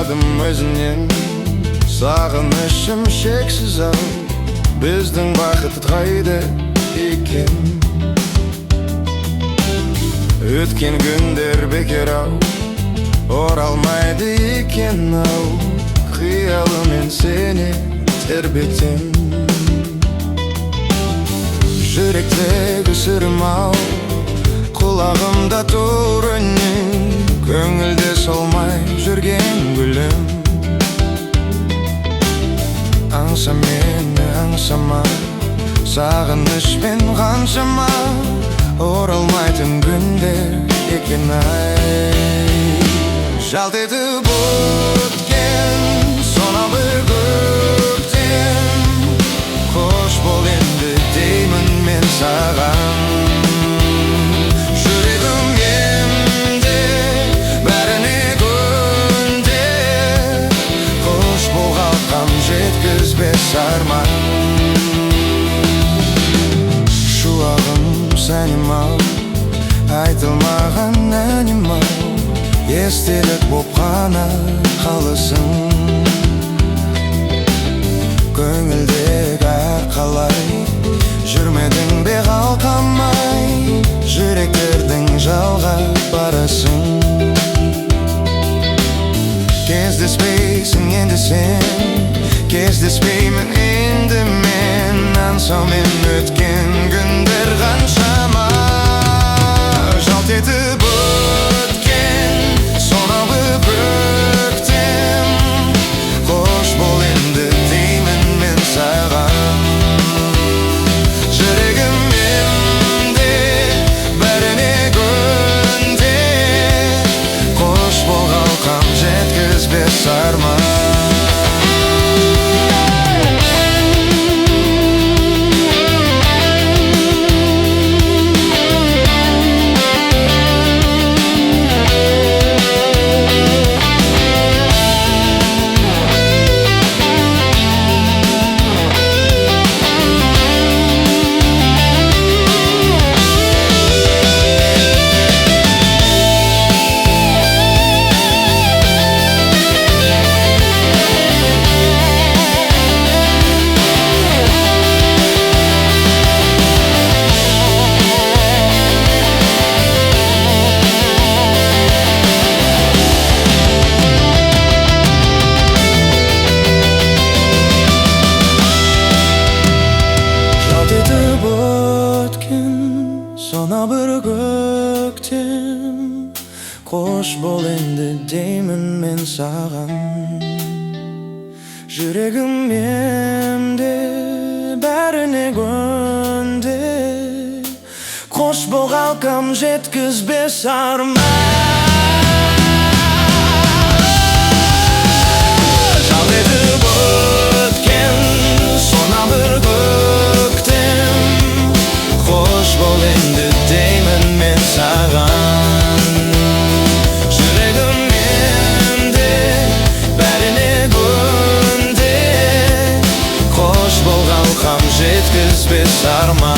Сұрағым өзінен, сағынышым шексіз ау, біздің бақыт қайда екен? Өткен күндер бекер ау, оралмайды екен ау, қиялымен сені тербетем. Жүректегі сырым ау, құлағымда тұр үнің, көңілде солмай жүрген гүлім. Аңса мені, аңсама, сағынышпен қаншама, оралмайтын күндер екен ай. Жалт етіп өткен сонау бір көктем, қош бол енді деймін мен саған. Жүрегім емде, бәріне көнде, қош бол қалқам жеткізбес арман. Шуағым сәнім ау, айтылмаған әнім ау, естелік боп қана қалысың. Көңілдегі әр қалай, жүрмедің бе қалқамай, жүректердің жалғап барасың. Кездеспейсің енді сен, кездеспеймін енді мен, аңсаумен өткен күндер қаншама. Жалт етіп өткен сонау бір көктем, қош бол енді деймін мен саған. Жүрегім емде, бәріне көнде, қош бол қалқам жеткізбес арман. Сонау бір көктем, қош бол енді деймін мен саған. Жүрегім емде, бәріне көнде, қош бол қалқам жеткізбес арман. Жалт етіп өткен сонау бір көктем, қош бол енді деймін мен саған. Жүрегім емде, бәріне көнде, қош бол қалқам жеткізбес арман.